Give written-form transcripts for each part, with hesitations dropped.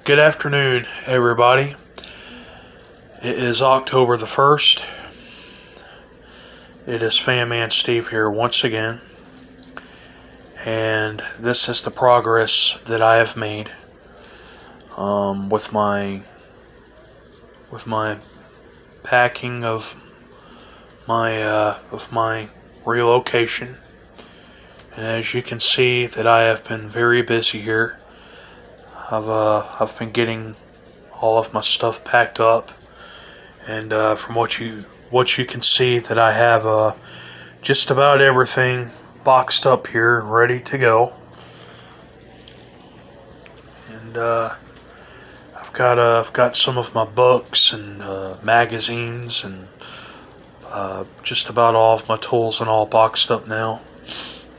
Good afternoon, everybody. It is October the 1st. It is Fan Man Steve here once again. And this is the progress that I have made with my packing of my relocation. And as you can see, that I have been very busy here. I've been getting all of my stuff packed up, and from what you can see, that I have just about everything boxed up here and ready to go. And I've got some of my books and magazines and just about all of my tools and all boxed up now.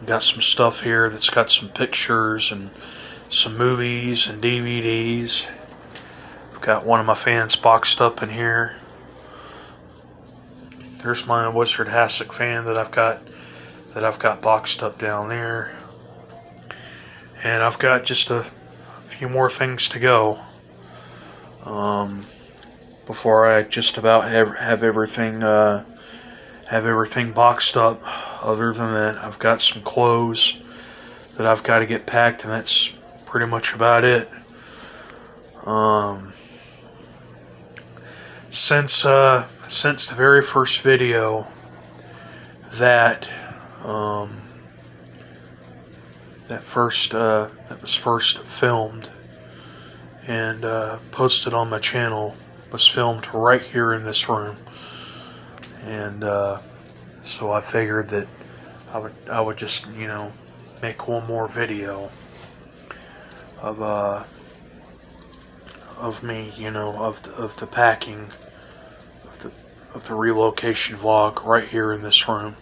Got some stuff here that's got some pictures and some movies and DVDs. I've got one of my fans boxed up in here. There's my Wizard Hassock fan that I've got boxed up down there. And I've got just a few more things to go before I just about have everything boxed up. Other than that, I've got some clothes that I've got to get packed, and that's pretty much about it. Since the very first video that was first filmed and posted on my channel, was filmed right here in this room, and so I figured that I would just make one more video of me, of the packing of the relocation vlog right here in this room.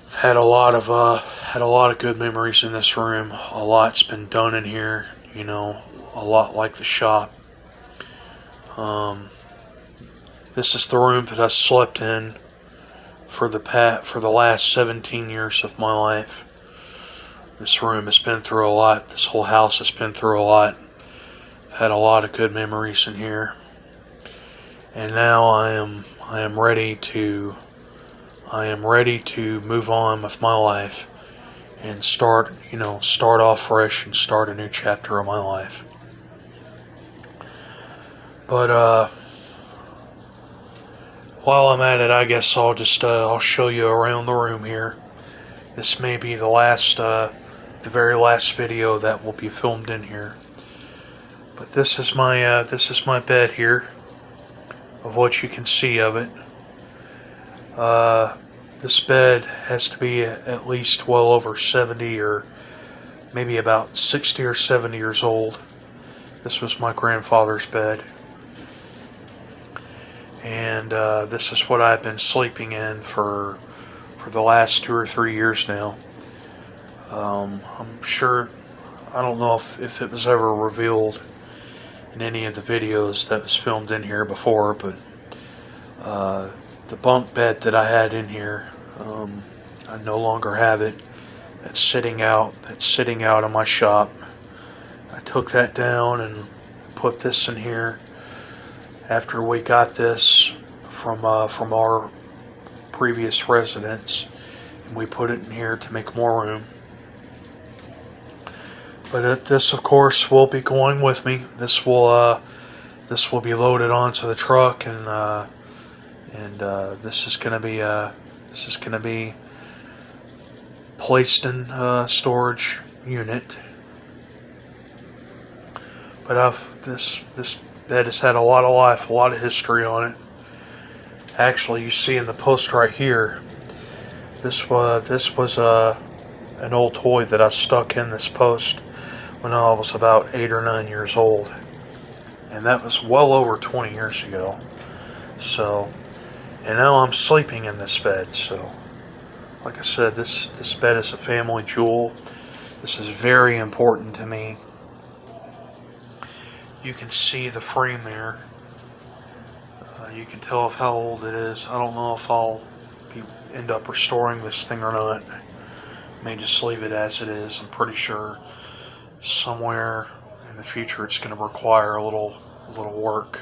I've had a lot of good memories in this room. A lot's been done in here, a lot like the shop. This is the room that I slept in for the last 17 years of my life. This room has been through a lot. This whole house has been through a lot. I've had a lot of good memories in here. And now I am ready to move on with my life and start off fresh and start a new chapter of my life. But while I'm at it, I guess I'll show you around the room here. This may be the very last video that will be filmed in here. But this is my bed here, of what you can see of it. This bed has to be at least well over 70 or maybe about 60 or 70 years old. This was my grandfather's bed. And this is what I've been sleeping in for the last 2 or 3 years now. I'm sure, I don't know if it was ever revealed in any of the videos that was filmed in here before, but the bunk bed that I had in here, I no longer have it. It's sitting out of my shop. I took that down and put this in here after we got this from our previous residence, and we put it in here to make more room. But this, of course, will be going with me. This will be loaded onto the truck, and this is gonna be placed in a storage unit. But this bed has had a lot of life, a lot of history on it. Actually, you see in the post right here, this was an old toy that I stuck in this post when I was about 8 or 9 years old, and that was well over 20 years ago. So, and now I'm sleeping in this bed. So, like I said, this bed is a family jewel. This is very important to me. You can see the frame there. You can tell of how old it is. I don't know if I'll end up restoring this thing or not. May just leave it as it is. I'm pretty sure somewhere in the future it's going to require a little work.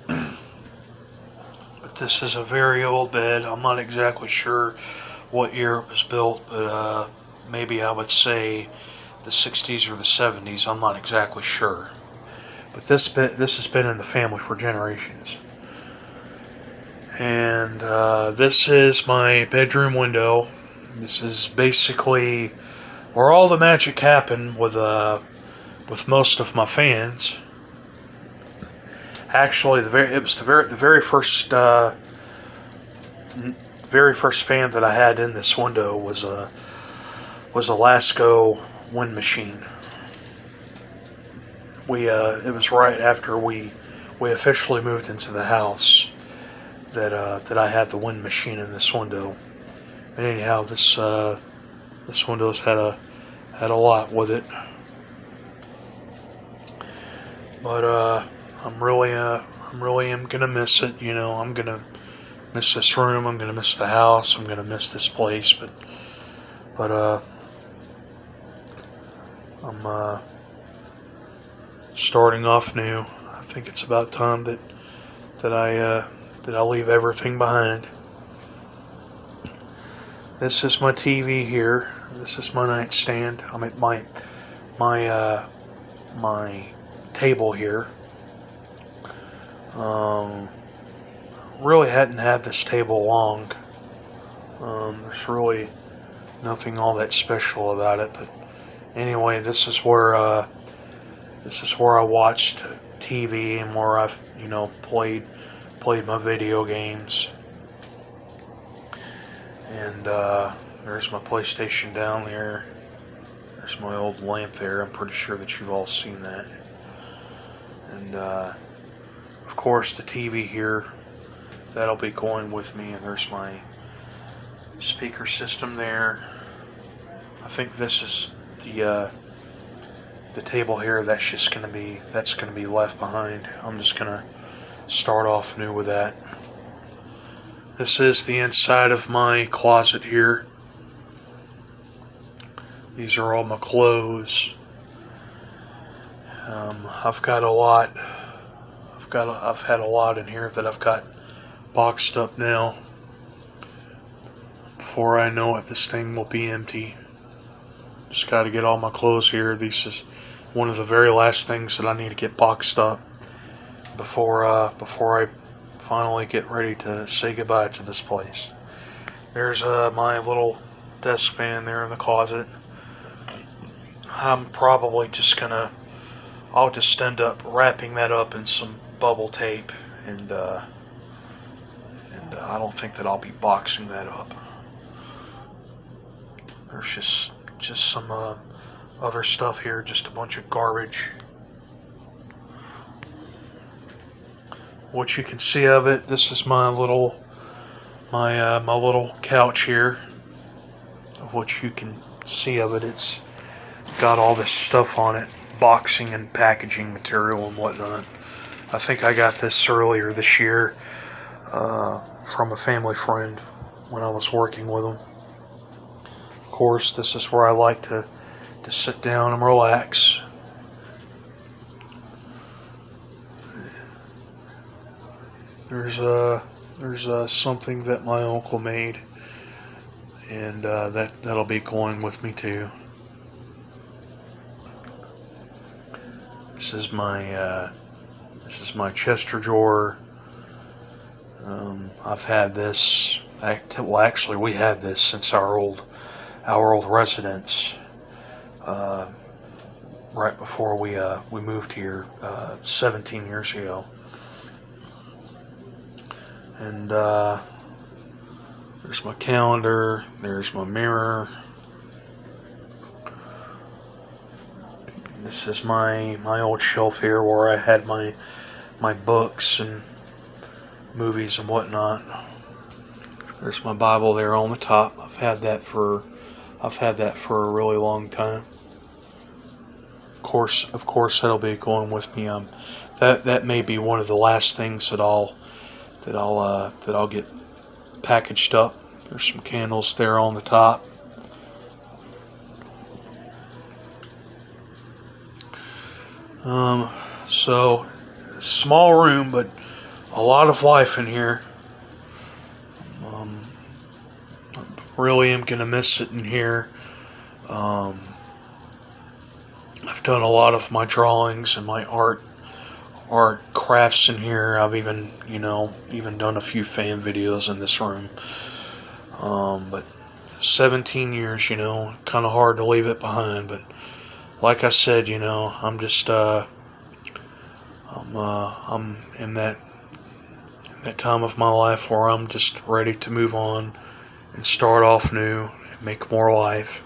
But this is a very old bed. I'm not exactly sure what year it was built, but maybe I would say the 60s or the 70s. I'm not exactly sure. But this has been in the family for generations. And this is my bedroom window. This is basically where all the magic happened with most of my fans. Actually, the very first fan that I had in this window was a Lasco wind machine. It was right after we officially moved into the house that I had the wind machine in this window. And anyhow, this window's had a lot with it. But I'm really am gonna miss it. You know, I'm gonna miss this room. I'm gonna miss the house. I'm gonna miss this place. But I'm starting off new. I think it's about time that I leave everything behind. This is my TV here. This is my nightstand. I mean my table here. Really hadn't had this table long. There's really nothing all that special about it, but anyway, this is where I watched TV and where I've played my video games. And there's my PlayStation down there. There's my old lamp there. I'm pretty sure that you've all seen that. And of course the TV here, that'll be going with me. And there's my speaker system there. I think this is the table here. That's gonna be left behind. I'm just gonna start off new with that. This is the inside of my closet here. These are all my clothes. I've got a lot. I've had a lot in here that I've got boxed up now. Before I know it, this thing will be empty. Just got to get all my clothes here. This is one of the very last things that I need to get boxed up before I finally get ready to say goodbye to this place. There's my little desk fan there in the closet. I'm probably I'll just end up wrapping that up in some bubble tape, and I don't think that I'll be boxing that up. There's just some other stuff here, just a bunch of garbage. What you can see of it, this is my little couch here. Of what you can see of it, it's got all this stuff on it, boxing and packaging material and whatnot. I think I got this earlier this year from a family friend when I was working with them. Of course, this is where I like to sit down and relax. There's something that my uncle made, and that'll be going with me too. This is my Chester drawer. I've had this. Well, actually, we had this since our old residence. Right before we moved here 17 years ago. And there's my calendar. There's my mirror. This is my old shelf here where I had my books and movies and whatnot. There's my Bible there on the top. I've had that for a really long time. Of course, that'll be going with me. That may be one of the last things that I'll get packaged up. There's some candles there on the top. So small room, but a lot of life in here. Um, really am gonna miss it in here. Um, I've done a lot of my drawings and my art crafts in here. I've even even done a few fan videos in this room. But 17 years, kind of hard to leave it behind. But like I said, I'm just I'm in that time of my life where I'm just ready to move on and start off new and make more life.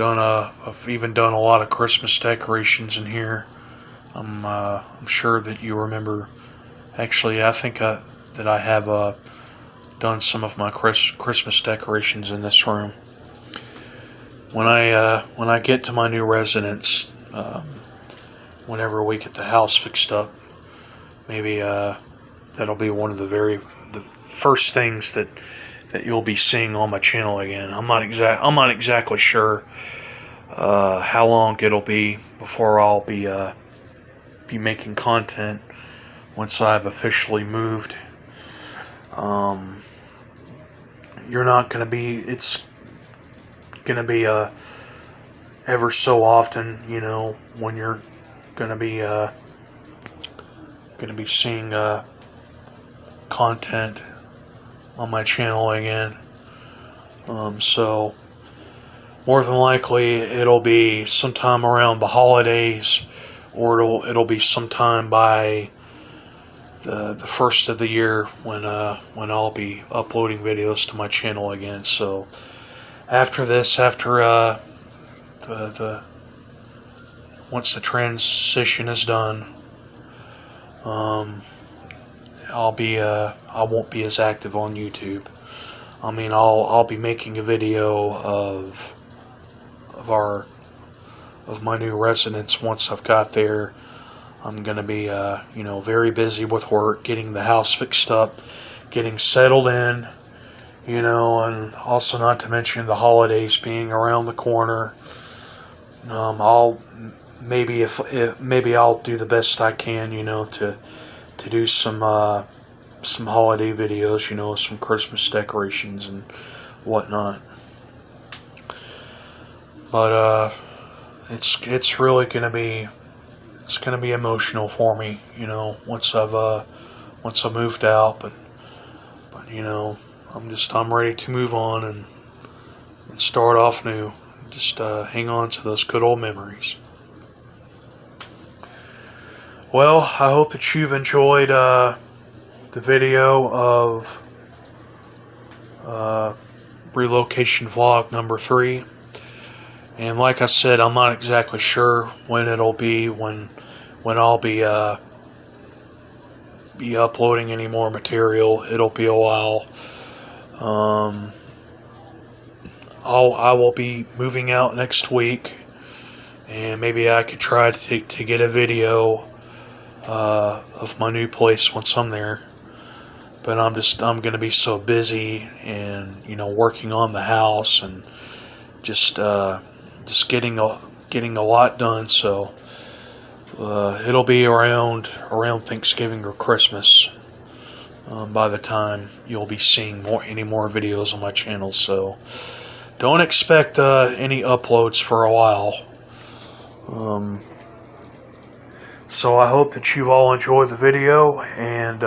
I've even done a lot of Christmas decorations in here. I'm sure that you remember. Actually, I think that I have done some of my Christmas decorations in this room. When I get to my new residence, whenever we get the house fixed up, maybe that'll be one of the first things that you'll be seeing on my channel again. I'm not exactly sure how long it'll be before I'll be making content once I've officially moved. You're not gonna be. It's gonna be ever so often, when you're gonna be seeing content on my channel again. So more than likely it'll be sometime around the holidays, or it'll be sometime by the first of the year when I'll be uploading videos to my channel again. So after this, the once the transition is done, I won't be as active on YouTube. I mean, I'll be making a video of my new residence once I've got there. I'm gonna be very busy with work, getting the house fixed up, getting settled in, and also not to mention the holidays being around the corner. I'll maybe maybe I'll do the best I can, to do some holiday videos, some Christmas decorations and whatnot. But it's really gonna be emotional for me, once I've moved out. But I'm ready to move on and start off new. Just hang on to those good old memories. Well, I hope that you've enjoyed the video of relocation vlog number 3. And like I said, I'm not exactly sure when it'll be, when I'll be uploading any more material. It'll be a while. I will be moving out next week, and maybe I could try to get a video of my new place once I'm there. But I'm gonna be so busy and working on the house and just getting a lot done. So it'll be around Thanksgiving or Christmas by the time you'll be seeing any more videos on my channel. So don't expect any uploads for a while. So I hope that you've all enjoyed the video, and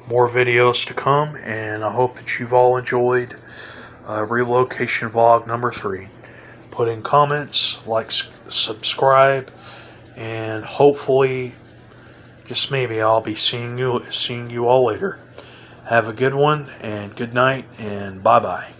more videos to come. And I hope that you've all enjoyed relocation vlog number 3. Put in comments, like, subscribe, and hopefully, just maybe, I'll be seeing you all later. Have a good one, and good night, and bye-bye.